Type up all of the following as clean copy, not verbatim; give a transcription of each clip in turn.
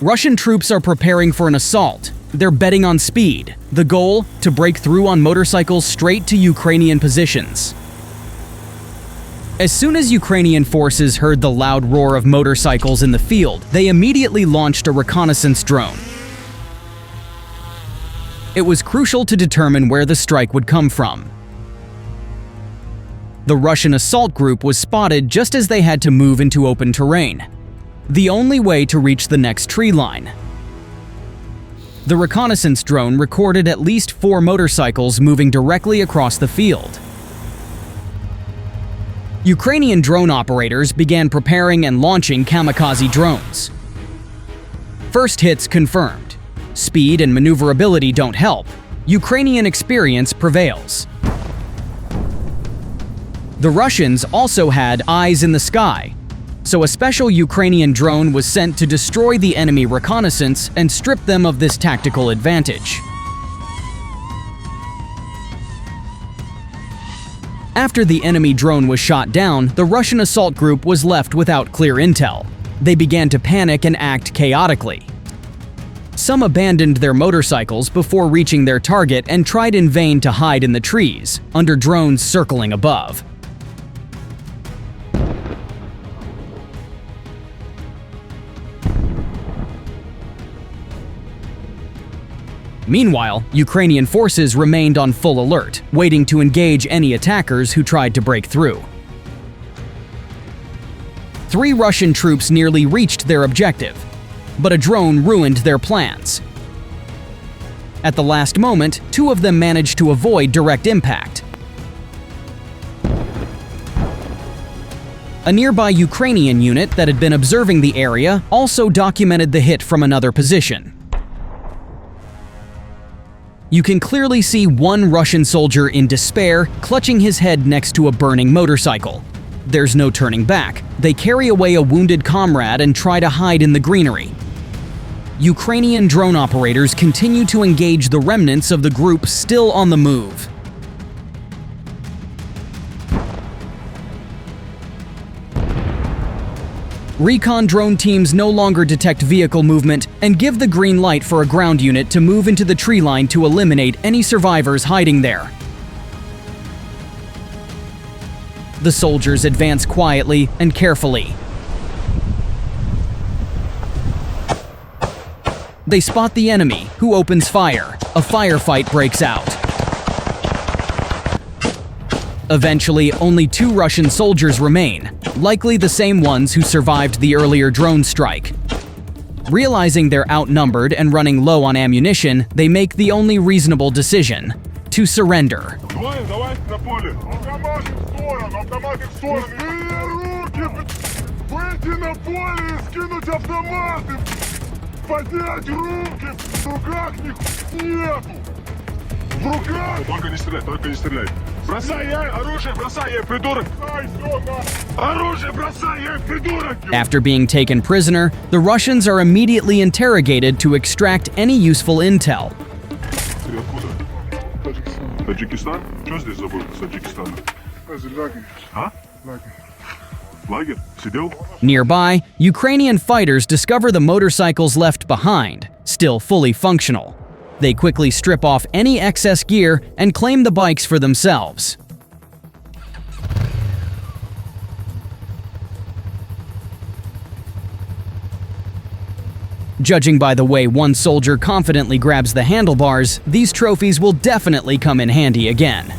Russian troops are preparing for an assault. They're betting on speed. The goal? To break through on motorcycles straight to Ukrainian positions. As soon as Ukrainian forces heard the loud roar of motorcycles in the field, they immediately launched a reconnaissance drone. It was crucial to determine where the strike would come from. The Russian assault group was spotted just as they had to move into open terrain, the only way to reach the next tree line. The reconnaissance drone recorded at least 4 motorcycles moving directly across the field. Ukrainian drone operators began preparing and launching kamikaze drones. First hits confirmed. Speed and maneuverability don't help. Ukrainian experience prevails. The Russians also had eyes in the sky, so a special Ukrainian drone was sent to destroy the enemy reconnaissance and strip them of this tactical advantage. After the enemy drone was shot down, the Russian assault group was left without clear intel. They began to panic and act chaotically. Some abandoned their motorcycles before reaching their target and tried in vain to hide in the trees, under drones circling above. Meanwhile, Ukrainian forces remained on full alert, waiting to engage any attackers who tried to break through. 3 Russian troops nearly reached their objective, but a drone ruined their plans. At the last moment, 2 of them managed to avoid direct impact. A nearby Ukrainian unit that had been observing the area also documented the hit from another position. You can clearly see one Russian soldier in despair, clutching his head next to a burning motorcycle. There's no turning back. They carry away a wounded comrade and try to hide in the greenery. Ukrainian drone operators continue to engage the remnants of the group still on the move. Recon drone teams no longer detect vehicle movement and give the green light for a ground unit to move into the tree line to eliminate any survivors hiding there. The soldiers advance quietly and carefully. They spot the enemy, who opens fire. A firefight breaks out. Eventually, only 2 Russian soldiers remain, likely the same ones who survived the earlier drone strike. Realizing they're outnumbered and running low on ammunition, they make the only reasonable decision: to surrender. Только не стреляй, только не стреляй. Бросай оружие, бросай, я придурок! Оружие, бросай, я придурок! After being taken prisoner, the Russians are immediately interrogated to extract any useful intel. Ты откуда? Таджикистан? Что здесь забыл с Таджикистана? А? Лагерь? Сидел? Nearby, Ukrainian fighters discover the motorcycles left behind, still fully functional. They quickly strip off any excess gear and claim the bikes for themselves. Judging by the way one soldier confidently grabs the handlebars, these trophies will definitely come in handy again.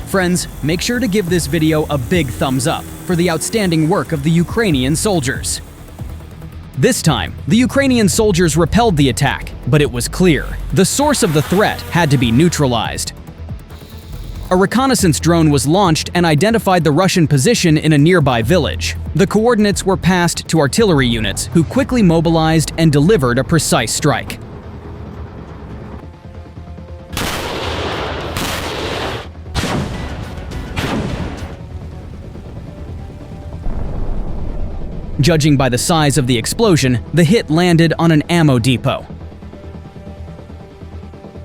Friends, make sure to give this video a big thumbs up for the outstanding work of the Ukrainian soldiers. This time, the Ukrainian soldiers repelled the attack, but it was clear. The source of the threat had to be neutralized. A reconnaissance drone was launched and identified the Russian position in a nearby village. The coordinates were passed to artillery units, who quickly mobilized and delivered a precise strike. Judging by the size of the explosion, the hit landed on an ammo depot.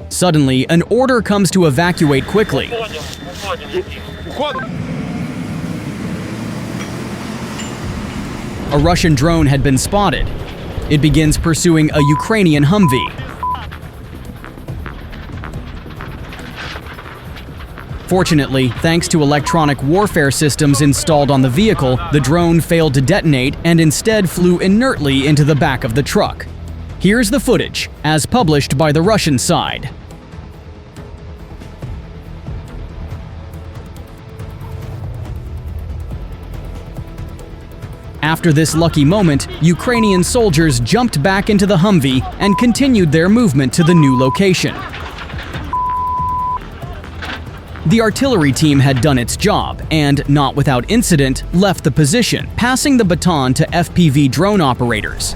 Suddenly, an order comes to evacuate quickly. A Russian drone had been spotted. It begins pursuing a Ukrainian Humvee. Fortunately, thanks to electronic warfare systems installed on the vehicle, the drone failed to detonate and instead flew inertly into the back of the truck. Here's the footage, as published by the Russian side. After this lucky moment, Ukrainian soldiers jumped back into the Humvee and continued their movement to the new location. The artillery team had done its job and, not without incident, left the position, passing the baton to FPV drone operators.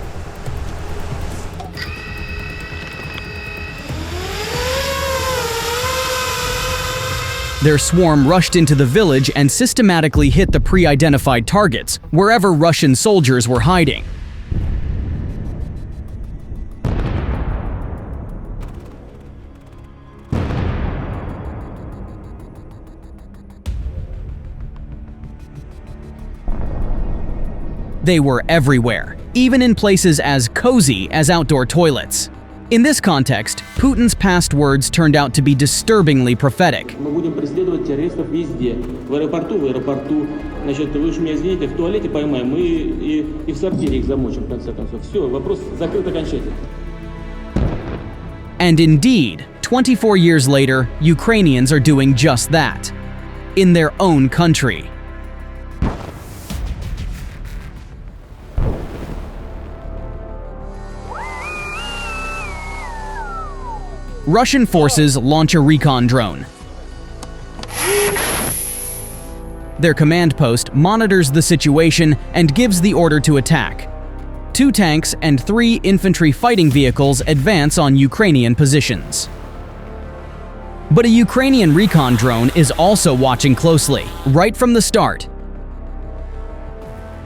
Their swarm rushed into the village and systematically hit the pre-identified targets, wherever Russian soldiers were hiding. They were everywhere, even in places as cozy as outdoor toilets. In this context, Putin's past words turned out to be disturbingly prophetic. Мы будем преследовать террористов везде. В аэропорту, значит, вы уж меня извините, в туалете поймаем, и в сортире их замочим, в конце концов. Все, вопрос закрыт окончательно. And indeed, 24 years later, Ukrainians are doing just that. In their own country. Russian forces launch a recon drone. Their command post monitors the situation and gives the order to attack. 2 tanks and 3 infantry fighting vehicles advance on Ukrainian positions. But a Ukrainian recon drone is also watching closely, right from the start.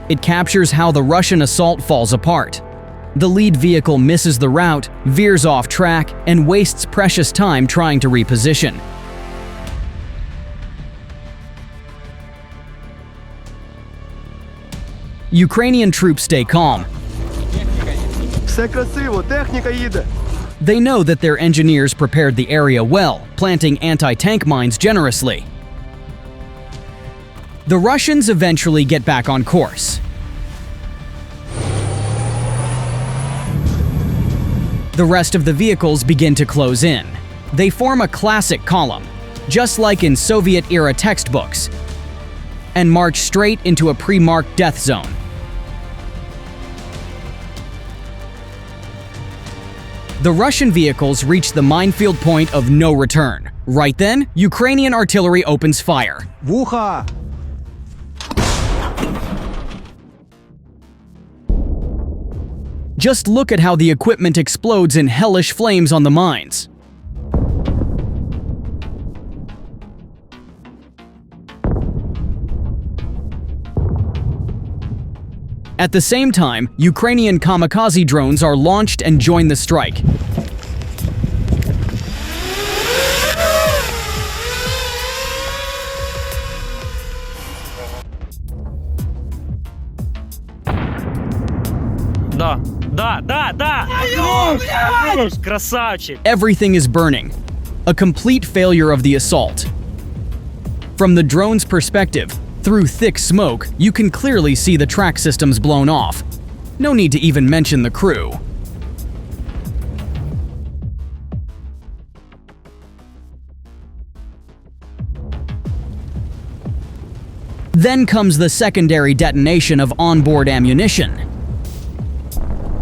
It captures how the Russian assault falls apart. The lead vehicle misses the route, veers off track, and wastes precious time trying to reposition. Ukrainian troops stay calm. Все красиво, техніка їде. They know that their engineers prepared the area well, planting anti-tank mines generously. The Russians eventually get back on course. The rest of the vehicles begin to close in. They form a classic column, just like in Soviet-era textbooks, and march straight into a pre-marked death zone. The Russian vehicles reach the minefield point of no return. Right then, Ukrainian artillery opens fire. Вуха! Just look at how the equipment explodes in hellish flames on the mines. At the same time, Ukrainian kamikaze drones are launched and join the strike. Да! Красавчик! Everything is burning. A complete failure of the assault. From the drone's perspective, through thick smoke, you can clearly see the track systems blown off. No need to even mention the crew. Then comes the secondary detonation of onboard ammunition.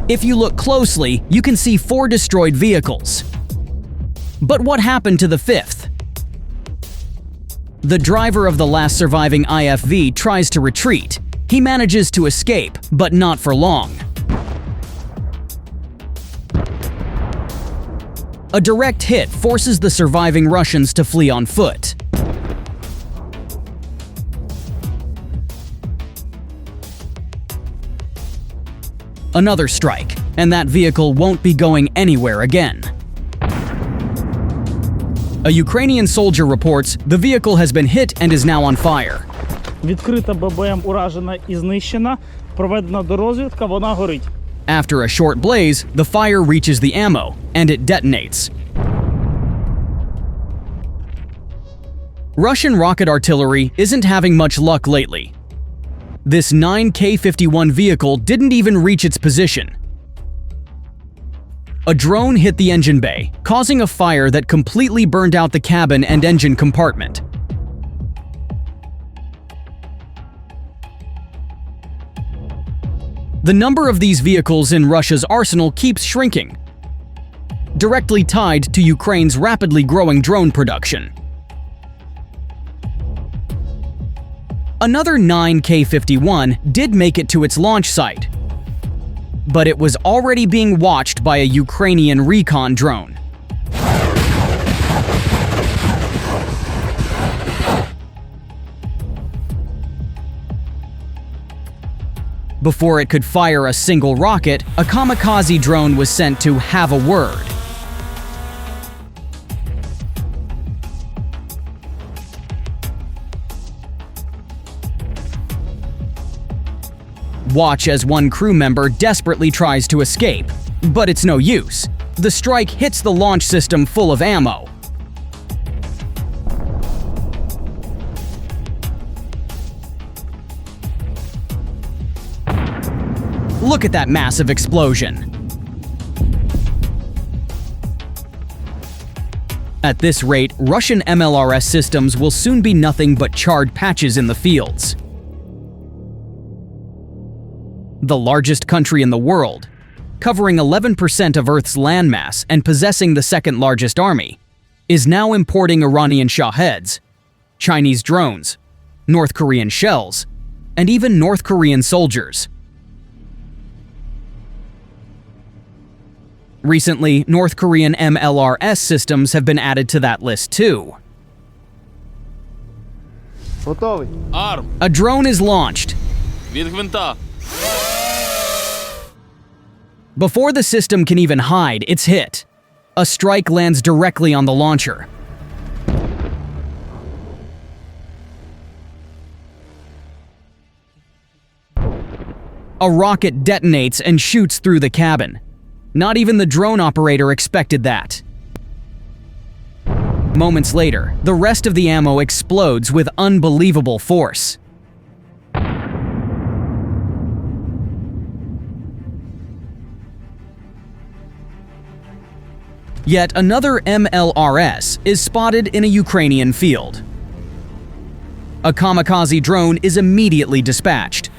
If you look closely, you can see 4 destroyed vehicles. But what happened to the 5th? The driver of the last surviving IFV tries to retreat. He manages to escape, but not for long. A direct hit forces the surviving Russians to flee on foot. Another strike, and that vehicle won't be going anywhere again. A Ukrainian soldier reports the vehicle has been hit and is now on fire. Відкрита ББМ уражена і знищена. Проведена дорозвідка, вона горить. After a short blaze, the fire reaches the ammo, and it detonates. Russian rocket artillery isn't having much luck lately. This 9K-51 vehicle didn't even reach its position. A drone hit the engine bay, causing a fire that completely burned out the cabin and engine compartment. The number of these vehicles in Russia's arsenal keeps shrinking, directly tied to Ukraine's rapidly growing drone production. Another 9K-51 did make it to its launch site, but it was already being watched by a Ukrainian recon drone. Before it could fire a single rocket, a kamikaze drone was sent to have a word. Watch as one crew member desperately tries to escape, but it's no use. The strike hits the launch system full of ammo. Look at that massive explosion. At this rate, Russian MLRS systems will soon be nothing but charred patches in the fields. The largest country in the world, covering 11% of Earth's landmass and possessing the second largest army, is now importing Iranian Shaheds, Chinese drones, North Korean shells, and even North Korean soldiers. Recently, North Korean MLRS systems have been added to that list too. Готовий. Арм A drone is launched. від гвинта. Before the system can even hide, it's hit. A strike lands directly on the launcher. A rocket detonates and shoots through the cabin. Not even the drone operator expected that. Moments later, the rest of the ammo explodes with unbelievable force. Yet another MLRS is spotted in a Ukrainian field. A kamikaze drone is immediately dispatched.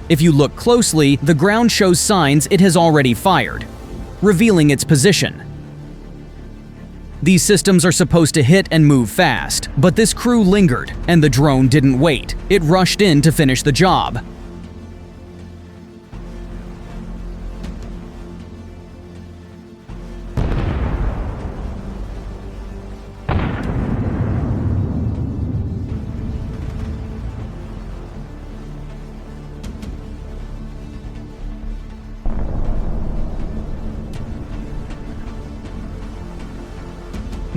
If you look closely, the ground shows signs it has already fired, revealing its position. These systems are supposed to hit and move fast, but this crew lingered, and the drone didn't wait. It rushed in to finish the job.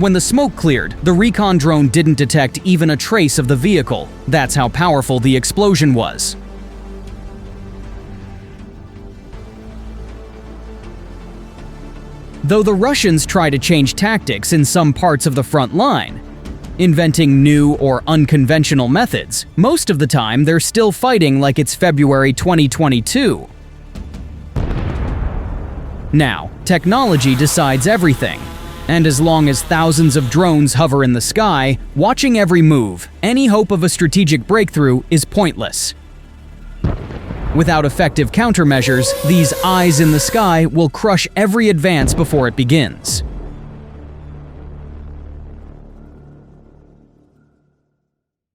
When the smoke cleared, the recon drone didn't detect even a trace of the vehicle. That's how powerful the explosion was. Though the Russians try to change tactics in some parts of the front line, inventing new or unconventional methods, most of the time they're still fighting like it's February 2022. Now, technology decides everything. And as long as thousands of drones hover in the sky, watching every move, any hope of a strategic breakthrough is pointless. Without effective countermeasures, these eyes in the sky will crush every advance before it begins.